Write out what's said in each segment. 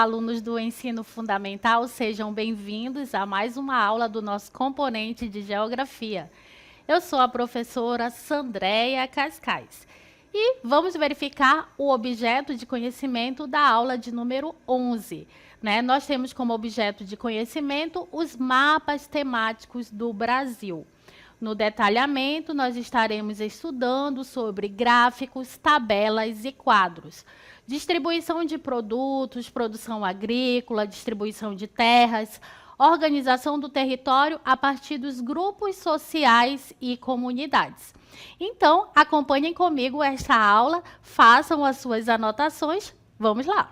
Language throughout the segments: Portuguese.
alunos do ensino fundamental, sejam bem-vindos a mais uma aula do nosso componente de Geografia. Eu sou a professora Sandréia Cascais e vamos verificar o objeto de conhecimento da aula de número 11. Nós temos como objeto de conhecimento os mapas temáticos do Brasil. No detalhamento, nós estaremos estudando sobre gráficos, tabelas e quadros. Distribuição de produtos, produção agrícola, distribuição de terras, organização do território a partir dos grupos sociais e comunidades. Então, acompanhem comigo esta aula, façam as suas anotações. Vamos lá!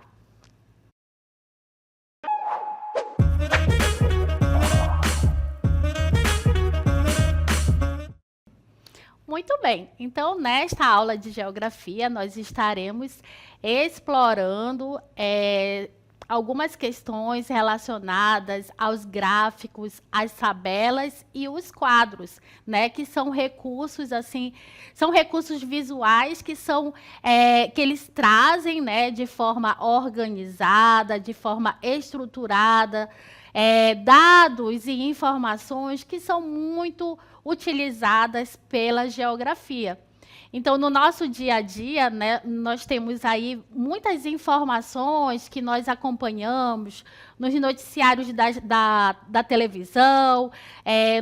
Muito bem, então nesta aula de Geografia nós estaremos explorando algumas questões relacionadas aos gráficos, às tabelas e os quadros, que são recursos são recursos visuais que que eles trazem, de forma organizada, de forma estruturada, dados e informações que são muito utilizadas pela geografia. Então, no nosso dia a dia, nós temos aí muitas informações que nós acompanhamos nos noticiários da televisão,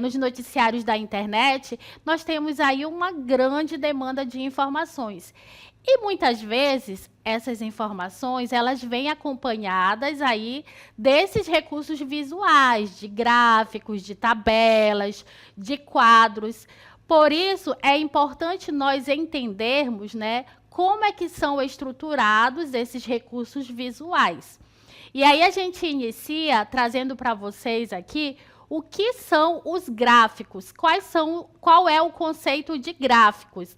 nos noticiários da internet, nós temos aí uma grande demanda de informações. E muitas vezes essas informações elas vêm acompanhadas aí desses recursos visuais, de gráficos, de tabelas, de quadros. Por isso é importante nós entendermos, como é que são estruturados esses recursos visuais. E aí a gente inicia trazendo para vocês aqui o que são os gráficos, qual é o conceito de gráficos,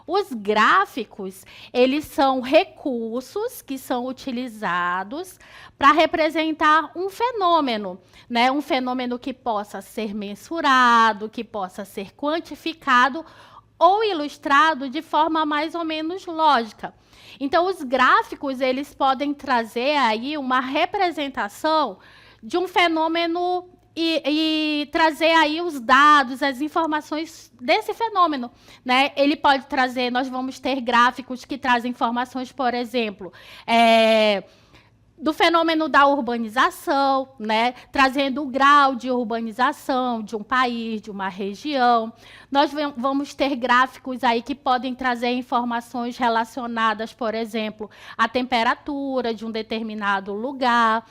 Os gráficos, eles são recursos que são utilizados para representar um fenômeno, Um fenômeno que possa ser mensurado, que possa ser quantificado ou ilustrado de forma mais ou menos lógica. Então, os gráficos, eles podem trazer aí uma representação de um fenômeno e trazer aí os dados, as informações desse fenômeno, Ele pode trazer, nós vamos ter gráficos que trazem informações, por exemplo, do fenômeno da urbanização, trazendo o grau de urbanização de um país, de uma região. Nós vamos ter gráficos aí que podem trazer informações relacionadas, por exemplo, à temperatura de um determinado lugar,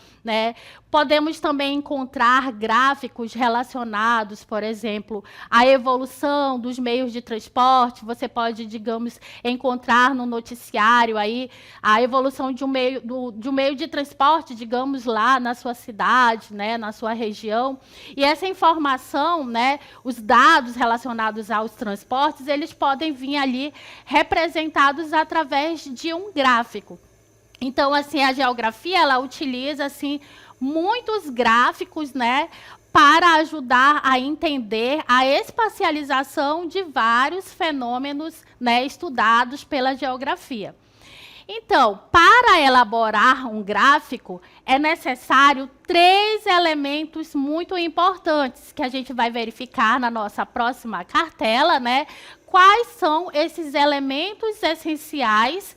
Podemos também encontrar gráficos relacionados, por exemplo, à evolução dos meios de transporte. Você pode, digamos, encontrar no noticiário aí a evolução de um meio de transporte, digamos, lá na sua cidade, na sua região. E essa informação, os dados relacionados aos transportes, eles podem vir ali representados através de um gráfico. Então, assim, a geografia, ela utiliza, assim, muitos gráficos, para ajudar a entender a espacialização de vários fenômenos, estudados pela geografia. Então, para elaborar um gráfico, é necessário 3 elementos muito importantes, que a gente vai verificar na nossa próxima cartela, Quais são esses elementos essenciais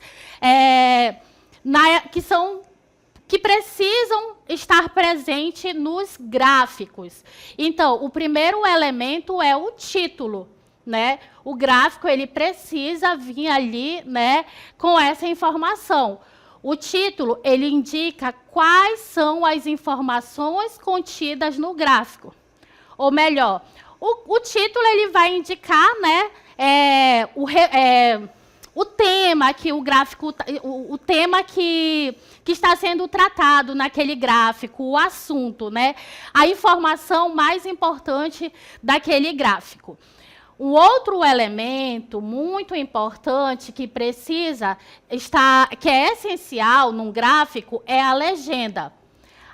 que precisam estar presentes nos gráficos. Então, o primeiro elemento é o título, O gráfico, ele precisa vir ali, com essa informação. O título, ele indica quais são as informações contidas no gráfico. Ou melhor, o título, ele vai indicar, o tema que o gráfico, o tema que está sendo tratado naquele gráfico, o assunto, A informação mais importante daquele gráfico. Um outro elemento muito importante que que é essencial num gráfico é a legenda.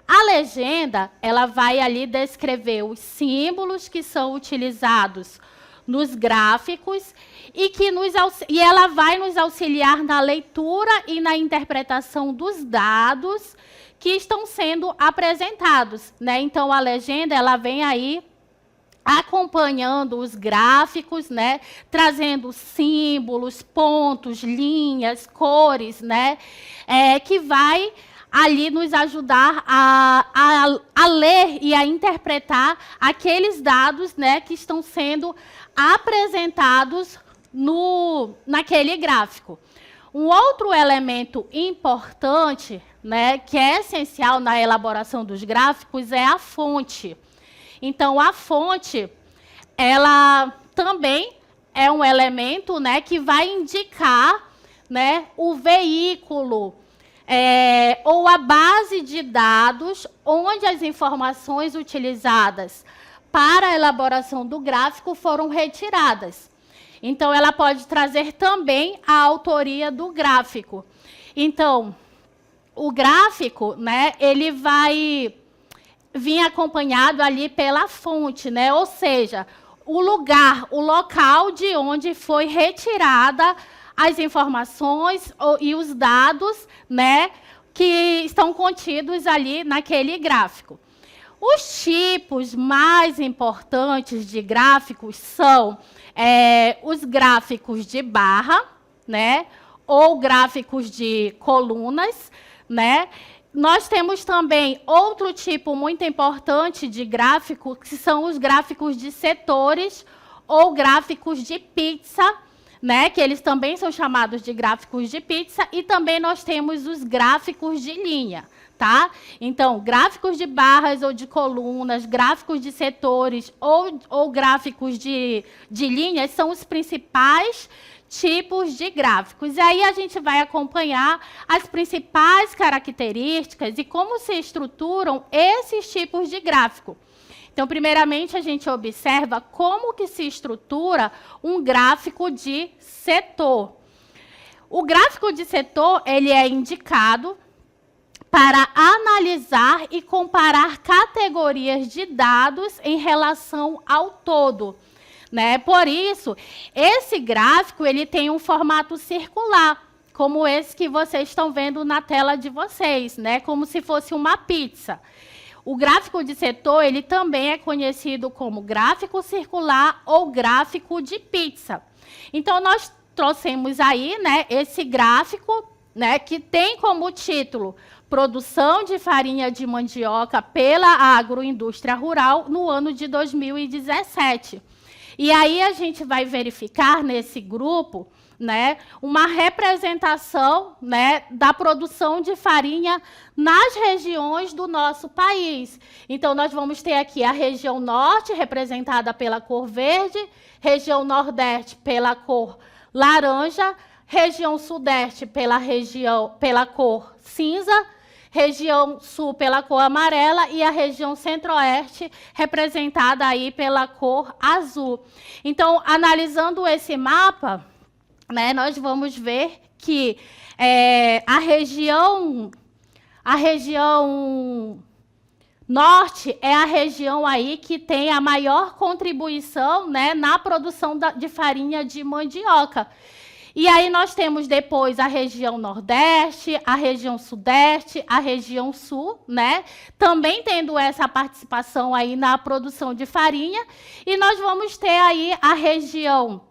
A legenda, ela vai ali descrever os símbolos que são utilizados nos gráficos e ela vai nos auxiliar na leitura e na interpretação dos dados que estão sendo apresentados, né? Então, a legenda, ela vem aí acompanhando os gráficos, né, trazendo símbolos, pontos, linhas, cores, né, que vai ali nos ajudar a ler e a interpretar aqueles dados, né, que estão sendo apresentados naquele gráfico. Um outro elemento importante, né, que é essencial na elaboração dos gráficos é a fonte. Então, a fonte, ela também é um elemento, né, que vai indicar, né, o veículo ou a base de dados onde as informações utilizadas para a elaboração do gráfico foram retiradas. Então, ela pode trazer também a autoria do gráfico. Então, o gráfico, né, ele vai vir acompanhado ali pela fonte, né? Ou seja, o local de onde foi retirada as informações e os dados, né, que estão contidos ali naquele gráfico. Os tipos mais importantes de gráficos são os gráficos de barra, né, ou gráficos de colunas, né? Nós temos também outro tipo muito importante de gráfico, que são os gráficos de setores ou gráficos de pizza, né, que eles também são chamados de gráficos de pizza, e também nós temos os gráficos de linha. Tá? Então, gráficos de barras ou de colunas, gráficos de setores ou gráficos de linhas são os principais tipos de gráficos. E aí a gente vai acompanhar as principais características e como se estruturam esses tipos de gráfico. Então, primeiramente, a gente observa como que se estrutura um gráfico de setor. O gráfico de setor, ele é indicado para analisar e comparar categorias de dados em relação ao todo. Né? Por isso, esse gráfico ele tem um formato circular, como esse que vocês estão vendo na tela de vocês, né? Como se fosse uma pizza. O gráfico de setor ele também é conhecido como gráfico circular ou gráfico de pizza. Então, nós trouxemos aí, né, esse gráfico, né, que tem como título Produção de farinha de mandioca pela agroindústria rural no ano de 2017. E aí a gente vai verificar nesse grupo, né, uma representação, né, da produção de farinha nas regiões do nosso país. Então, nós vamos ter aqui a região norte, representada pela cor verde, região nordeste pela cor laranja, região sudeste pela cor cinza, região sul pela cor amarela e a região centro-oeste representada aí pela cor azul. Então, analisando esse mapa, né, nós vamos ver que a região norte é a região aí que tem a maior contribuição, né, na produção de farinha de mandioca. E aí nós temos depois a região nordeste, a região sudeste, a região sul, né? Também tendo essa participação aí na produção de farinha. E nós vamos ter aí a região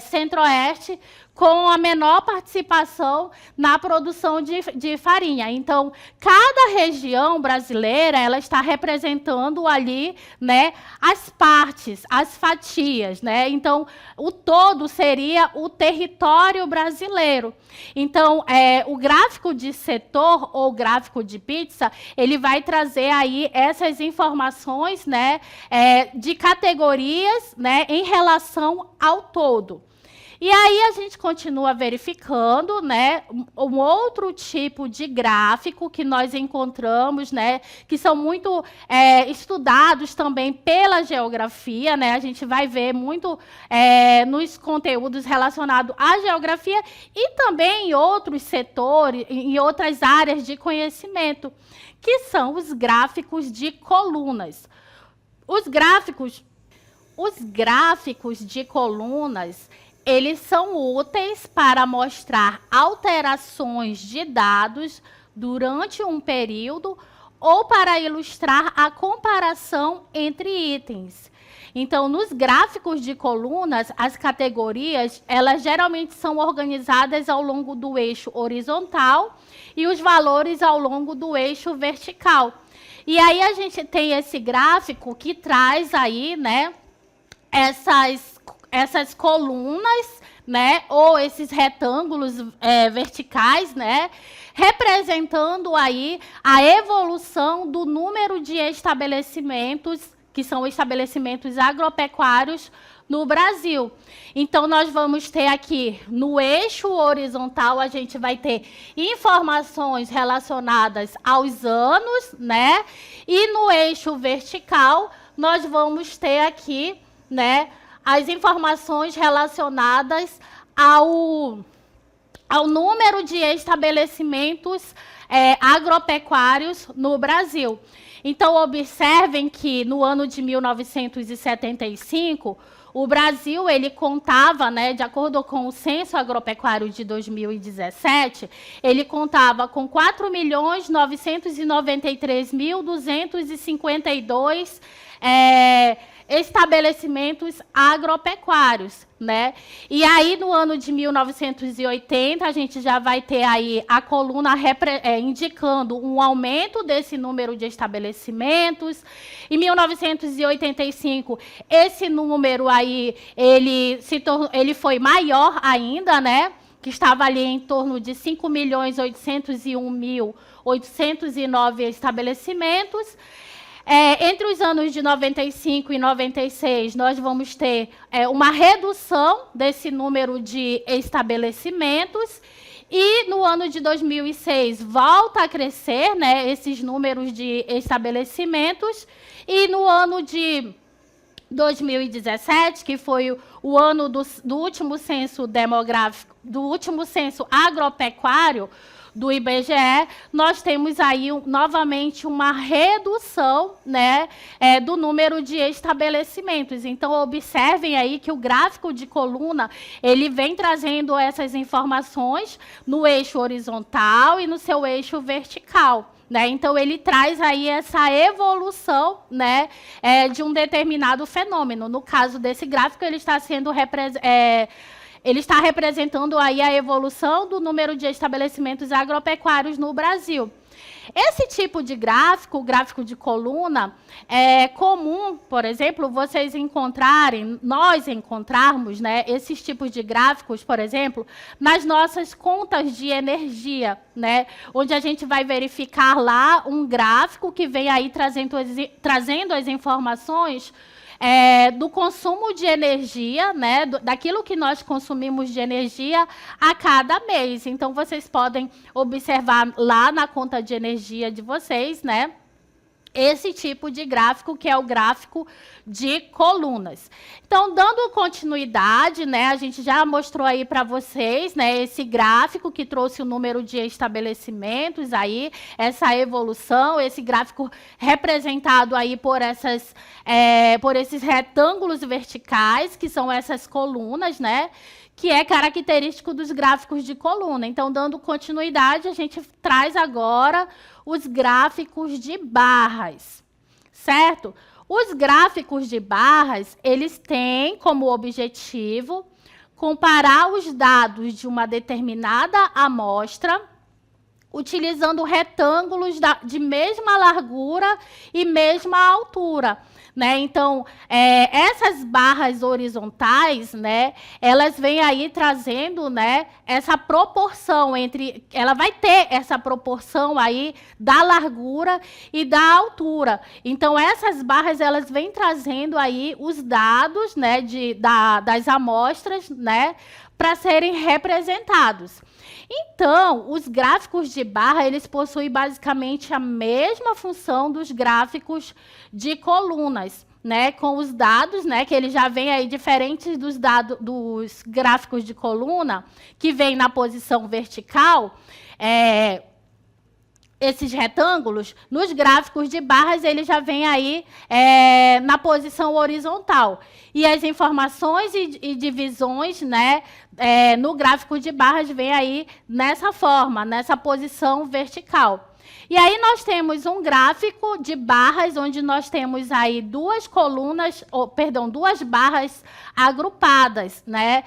centro-oeste com a menor participação na produção de farinha. Então, cada região brasileira ela está representando ali, né, as partes, as fatias, né? Então, o todo seria o território brasileiro. Então, o gráfico de setor ou gráfico de pizza, ele vai trazer aí essas informações, né, de categorias, né, em relação ao todo. E aí a gente continua verificando, né, um outro tipo de gráfico que nós encontramos, né, que são muito estudados também pela geografia, né, a gente vai ver muito nos conteúdos relacionados à geografia e também em outros setores, em outras áreas de conhecimento, que são os gráficos de colunas. Os gráficos de colunas, eles são úteis para mostrar alterações de dados durante um período ou para ilustrar a comparação entre itens. Então, nos gráficos de colunas, as categorias, elas geralmente são organizadas ao longo do eixo horizontal e os valores ao longo do eixo vertical. E aí a gente tem esse gráfico que traz aí, né, essas colunas, né, ou esses retângulos verticais, né, representando aí a evolução do número de estabelecimentos, que são estabelecimentos agropecuários no Brasil. Então, nós vamos ter aqui, no eixo horizontal, a gente vai ter informações relacionadas aos anos, né? E no eixo vertical, nós vamos ter aqui, né, as informações relacionadas ao número de estabelecimentos agropecuários no Brasil. Então, observem que no ano de 1975, o Brasil ele contava, né, de acordo com o Censo Agropecuário de 2017, ele contava com 4.993.252 estabelecimentos agropecuários, né? E aí, no ano de 1980, a gente já vai ter aí a coluna indicando um aumento desse número de estabelecimentos. Em 1985, esse número aí, ele foi maior ainda, né? Que estava ali em torno de 5.801.809 estabelecimentos. Entre os anos de 95 e 96, nós vamos ter uma redução desse número de estabelecimentos. E no ano de 2006, volta a crescer, né, esses números de estabelecimentos. E no ano de 2017, que foi o ano do último censo demográfico, do último censo agropecuário, do IBGE, nós temos aí novamente uma redução, né, do número de estabelecimentos. Então, observem aí que o gráfico de coluna, ele vem trazendo essas informações no eixo horizontal e no seu eixo vertical. Né? Então, ele traz aí essa evolução, né, de um determinado fenômeno. No caso desse gráfico, ele está sendo ele está representando aí a evolução do número de estabelecimentos agropecuários no Brasil. Esse tipo de gráfico, o gráfico de coluna, é comum, por exemplo, nós encontrarmos, né, esses tipos de gráficos, por exemplo, nas nossas contas de energia, né, onde a gente vai verificar lá um gráfico que vem aí trazendo as informações do consumo de energia, né, daquilo que nós consumimos de energia a cada mês. Então, vocês podem observar lá na conta de energia de vocês, né, esse tipo de gráfico, que é o gráfico de colunas. Então, dando continuidade, né, a gente já mostrou aí para vocês, né, esse gráfico que trouxe o número de estabelecimentos aí, essa evolução, esse gráfico representado aí por esses retângulos verticais, que são essas colunas, né, que é característico dos gráficos de coluna. Então, dando continuidade, a gente traz agora os gráficos de barras, certo? Os gráficos de barras, eles têm como objetivo comparar os dados de uma determinada amostra utilizando retângulos de mesma largura e mesma altura. Né? Então, essas barras horizontais, né, elas vêm aí trazendo, né, essa proporção ela vai ter essa proporção aí da largura e da altura. Então, essas barras, elas vêm trazendo aí os dados, né, das amostras, né, para serem representados. Então, os gráficos de barra, eles possuem basicamente a mesma função dos gráficos de colunas, né, com os dados, né, que eles já vêm aí diferentes dos gráficos de coluna, que vem na posição vertical, esses retângulos, nos gráficos de barras, ele já vem aí na posição horizontal. E as informações e divisões, né, no gráfico de barras, vem aí nessa forma, nessa posição vertical. E aí nós temos um gráfico de barras, onde nós temos aí duas colunas, duas barras agrupadas, né?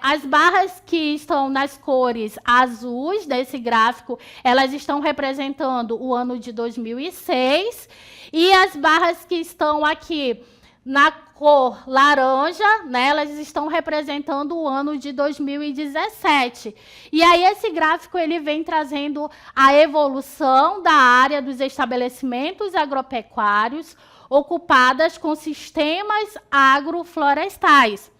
As barras que estão nas cores azuis desse gráfico, elas estão representando o ano de 2006, e as barras que estão aqui na cor laranja, né, elas estão representando o ano de 2017. E aí esse gráfico ele vem trazendo a evolução da área dos estabelecimentos agropecuários ocupadas com sistemas agroflorestais.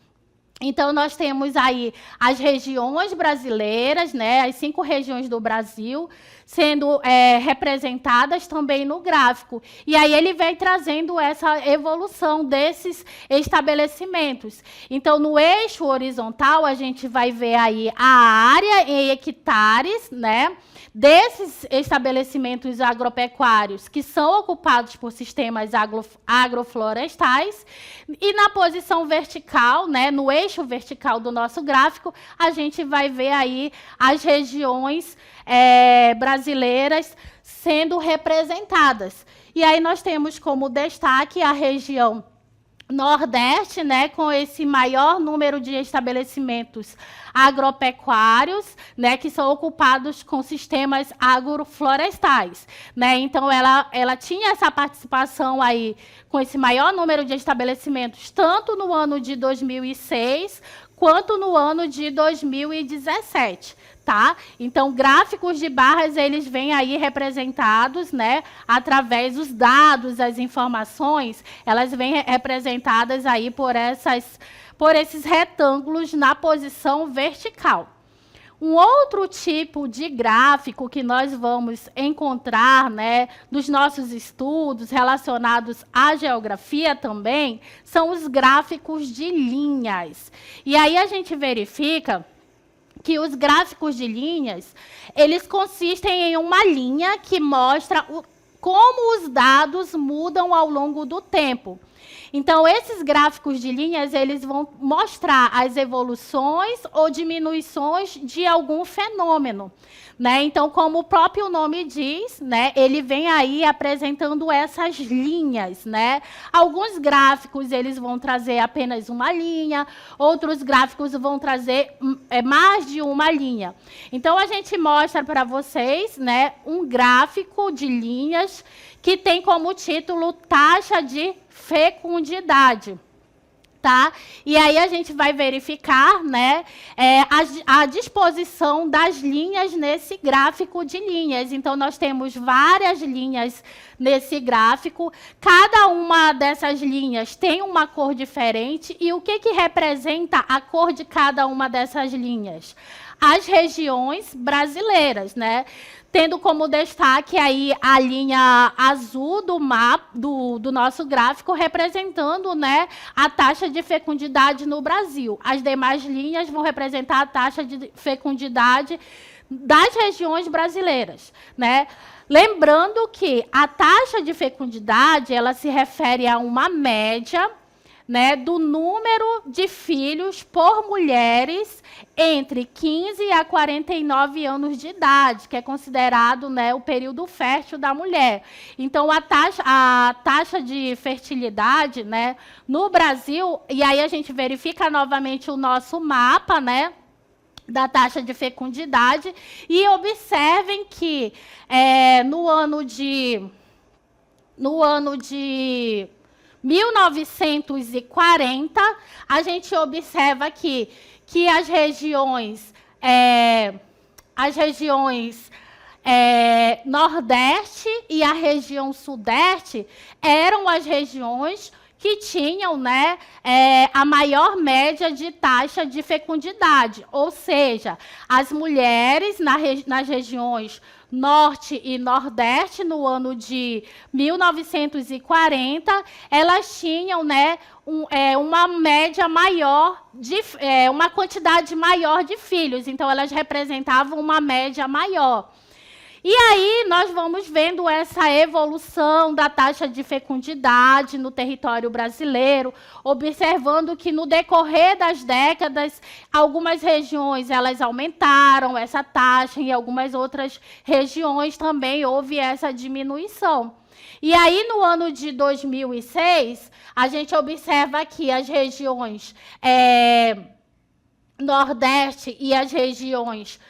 Então, nós temos aí as regiões brasileiras, né, as 5 regiões do Brasil, sendo representadas também no gráfico. E aí ele vem trazendo essa evolução desses estabelecimentos. Então, no eixo horizontal, a gente vai ver aí a área em hectares, né, desses estabelecimentos agropecuários que são ocupados por sistemas agroflorestais, e na posição vertical, né, no eixo vertical do nosso gráfico, a gente vai ver aí as regiões brasileiras sendo representadas. E aí nós temos como destaque a região Nordeste, né, com esse maior número de estabelecimentos agropecuários, né, que são ocupados com sistemas agroflorestais, né? Então ela tinha essa participação aí com esse maior número de estabelecimentos, tanto no ano de 2006 quanto no ano de 2017. Tá? Então, gráficos de barras, eles vêm aí representados, né, através dos dados, as informações, elas vêm representadas aí por esses retângulos na posição vertical. Um outro tipo de gráfico que nós vamos encontrar, né, nos nossos estudos relacionados à geografia também, são os gráficos de linhas. E aí a gente verifica que os gráficos de linhas, eles consistem em uma linha que mostra como os dados mudam ao longo do tempo. Então, esses gráficos de linhas, eles vão mostrar as evoluções ou diminuições de algum fenômeno, né? Então, como o próprio nome diz, né, ele vem aí apresentando essas linhas, né? Alguns gráficos, eles vão trazer apenas uma linha, outros gráficos vão trazer mais de uma linha. Então, a gente mostra para vocês, né, um gráfico de linhas que tem como título taxa de fecundidade. Tá? E aí a gente vai verificar, né, a disposição das linhas nesse gráfico de linhas. Então, nós temos várias linhas nesse gráfico. Cada uma dessas linhas tem uma cor diferente. E o que representa a cor de cada uma dessas linhas? As regiões brasileiras, né? Tendo como destaque aí a linha azul do mapa do nosso gráfico, representando, né, a taxa de fecundidade no Brasil. As demais linhas vão representar a taxa de fecundidade das regiões brasileiras, né? Lembrando que a taxa de fecundidade, ela se refere a uma média, né, do número de filhos por mulheres entre 15 a 49 anos de idade, que é considerado, né, o período fértil da mulher. Então, a taxa de fertilidade, né, no Brasil, e aí a gente verifica novamente o nosso mapa, né, da taxa de fecundidade, e observem que no ano de 1940, a gente observa aqui que as regiões Nordeste e a região Sudeste eram as regiões que tinham, né, a maior média de taxa de fecundidade. Ou seja, as mulheres nas regiões Norte e Nordeste, no ano de 1940, elas tinham, né, uma média maior, uma quantidade maior de filhos. Então, elas representavam uma média maior. E aí nós vamos vendo essa evolução da taxa de fecundidade no território brasileiro, observando que no decorrer das décadas, algumas regiões elas aumentaram essa taxa, e algumas outras regiões também houve essa diminuição. E aí, no ano de 2006, a gente observa que as regiões Nordeste e as regiões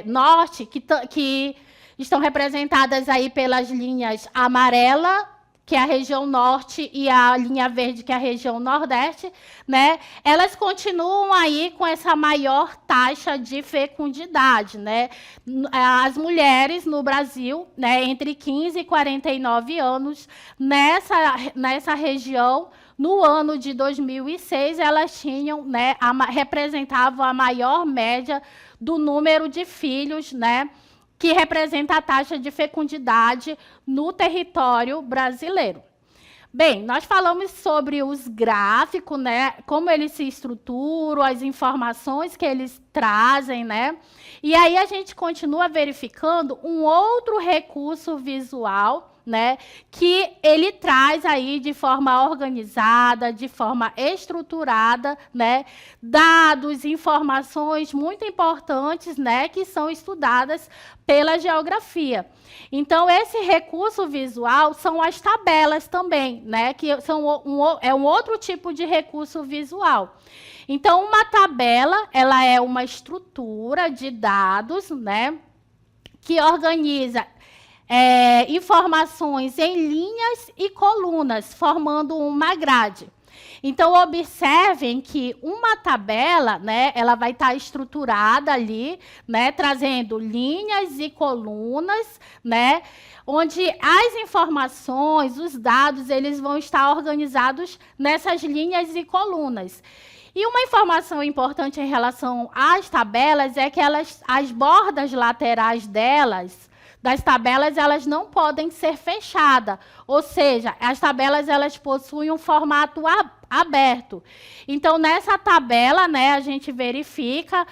Norte, que estão representadas aí pelas linhas amarela, que é a região Norte, e a linha verde, que é a região Nordeste, né? Elas continuam aí com essa maior taxa de fecundidade, né? As mulheres no Brasil, né, entre 15 e 49 anos, nessa região, no ano de 2006, elas tinham, né, representavam a maior média do número de filhos, né, que representa a taxa de fecundidade no território brasileiro. Bem, nós falamos sobre os gráficos, né, como eles se estruturam, as informações que eles trazem, né? E aí a gente continua verificando um outro recurso visual, né, que ele traz aí de forma organizada, de forma estruturada, né, dados, informações muito importantes, né, que são estudadas pela geografia. Então, esse recurso visual são as tabelas também, né, que são um outro tipo de recurso visual. Então, uma tabela, ela é uma estrutura de dados, né, que organiza informações em linhas e colunas, formando uma grade. Então, observem que uma tabela, né, ela vai estar estruturada ali, né, trazendo linhas e colunas, né, onde as informações, os dados, eles vão estar organizados nessas linhas e colunas. E uma informação importante em relação às tabelas é que as bordas laterais das tabelas, elas não podem ser fechadas, ou seja, as tabelas elas possuem um formato aberto. Então, nessa tabela, né, a gente verifica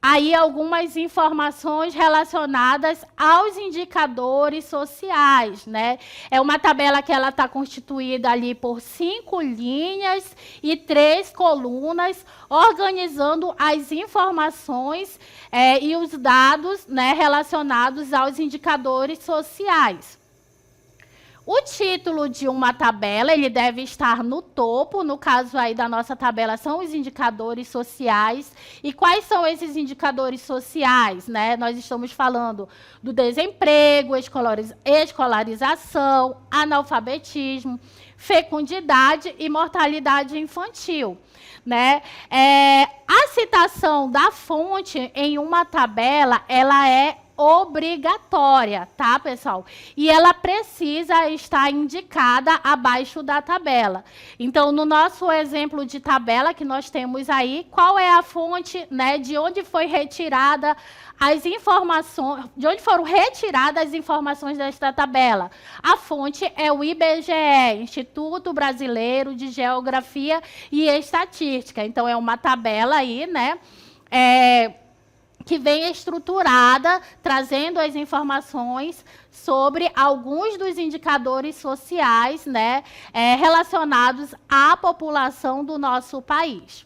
aí algumas informações relacionadas aos indicadores sociais, né? É uma tabela que ela está constituída ali por 5 linhas e 3 colunas, organizando as informações e os dados, né, relacionados aos indicadores sociais. O título de uma tabela, ele deve estar no topo, no caso aí da nossa tabela são os indicadores sociais. E quais são esses indicadores sociais, né? Nós estamos falando do desemprego, escolarização, analfabetismo, fecundidade e mortalidade infantil, né? A citação da fonte em uma tabela, ela é obrigatória, tá, pessoal? E ela precisa estar indicada abaixo da tabela. Então, no nosso exemplo de tabela que nós temos aí, qual é a fonte, né, de onde foi retirada as informações, de onde foram retiradas as informações desta tabela? A fonte é o IBGE, Instituto Brasileiro de Geografia e Estatística. Então, é uma tabela aí, né, que vem estruturada, trazendo as informações sobre alguns dos indicadores sociais, né, relacionados à população do nosso país.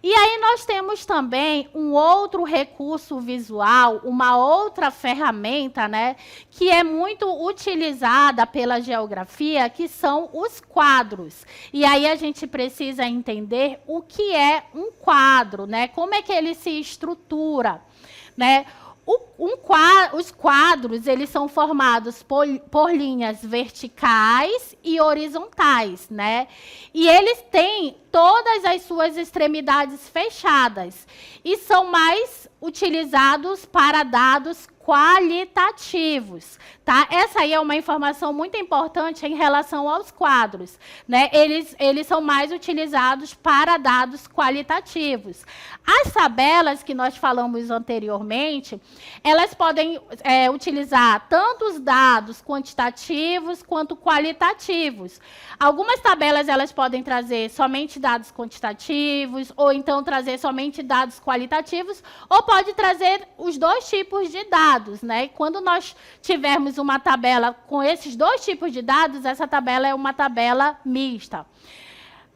E aí nós temos também um outro recurso visual, uma outra ferramenta, né, que é muito utilizada pela geografia, que são os quadros. E aí a gente precisa entender o que é um quadro, né, como é que ele se estrutura, né? Os quadros, eles são formados por linhas verticais e horizontais, né? E eles têm todas as suas extremidades fechadas e são mais utilizados para dados qualitativos, tá? Essa aí é uma informação muito importante em relação aos quadros, né? Eles são mais utilizados para dados qualitativos. As tabelas que nós falamos anteriormente, elas podem utilizar tanto os dados quantitativos quanto qualitativos. Algumas tabelas elas podem trazer somente somente dados quantitativos, ou então trazer somente dados qualitativos, ou pode trazer os dois tipos de dados, né? E quando nós tivermos uma tabela com esses dois tipos de dados, essa tabela é uma tabela mista.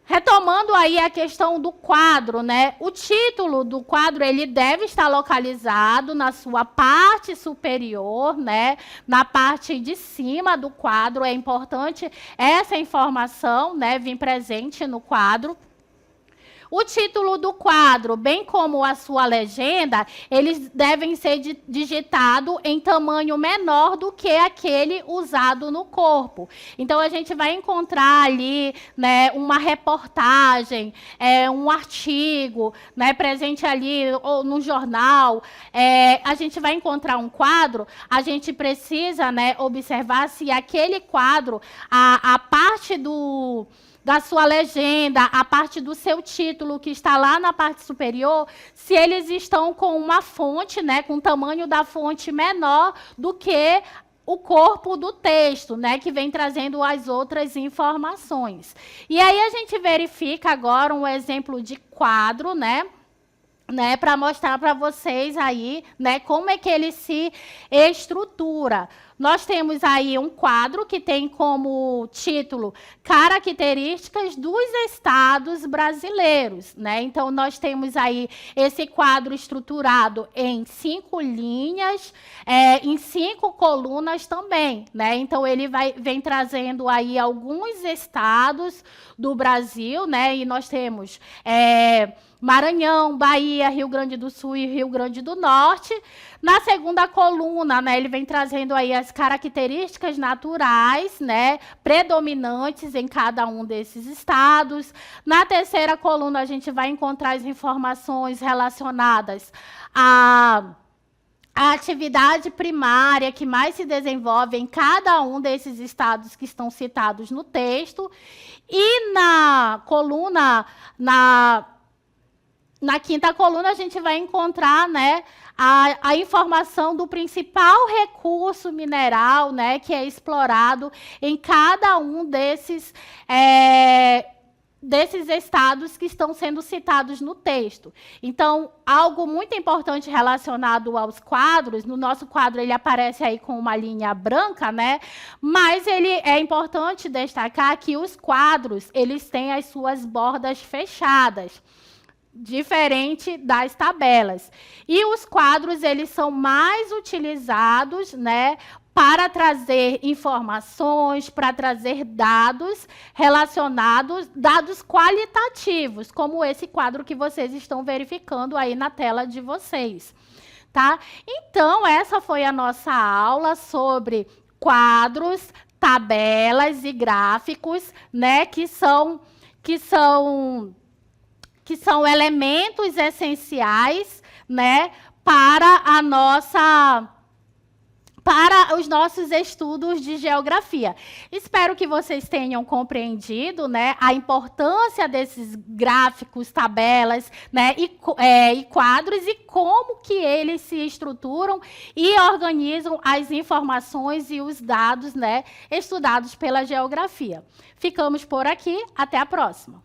Retomando aí a questão do quadro, né? O título do quadro, ele deve estar localizado na sua parte superior, né? Na parte de cima do quadro, é importante essa informação, né, vir presente no quadro. O título do quadro, bem como a sua legenda, eles devem ser digitados em tamanho menor do que aquele usado no corpo. Então, a gente vai encontrar ali, né, uma reportagem, um artigo, né, presente ali ou no jornal. A gente vai encontrar um quadro, a gente precisa, né, observar se aquele quadro, a parte da sua legenda, a parte do seu título, que está lá na parte superior, se eles estão com uma fonte, né, com o tamanho da fonte menor do que o corpo do texto, né, que vem trazendo as outras informações. E aí a gente verifica agora um exemplo de quadro, né, para mostrar para vocês aí, né, como é que ele se estrutura. Nós temos aí um quadro que tem como título Características dos Estados Brasileiros, né? Então, nós temos aí esse quadro estruturado em 5 linhas, em 5 colunas também, né? Então, ele vem trazendo aí alguns estados do Brasil, né? E nós temos Maranhão, Bahia, Rio Grande do Sul e Rio Grande do Norte. Na segunda coluna, né, ele vem trazendo aí as características naturais, né, predominantes em cada um desses estados. Na terceira coluna, a gente vai encontrar as informações relacionadas a atividade primária que mais se desenvolve em cada um desses estados que estão citados no texto. E na coluna, na quinta coluna, a gente vai encontrar, né, a informação do principal recurso mineral, né, que é explorado em cada um desses estados que estão sendo citados no texto. Então, algo muito importante relacionado aos quadros, no nosso quadro ele aparece aí com uma linha branca, né? Mas ele é importante destacar que os quadros, eles têm as suas bordas fechadas, diferente das tabelas. E os quadros, eles são mais utilizados, né, para trazer informações, para trazer dados relacionados, dados qualitativos, como esse quadro que vocês estão verificando aí na tela de vocês, tá? Então, essa foi a nossa aula sobre quadros, tabelas e gráficos, né, que são elementos essenciais, né, para os nossos estudos de geografia. Espero que vocês tenham compreendido, né, a importância desses gráficos, tabelas, né, e quadros e como que eles se estruturam e organizam as informações e os dados, né, estudados pela geografia. Ficamos por aqui. Até a próxima.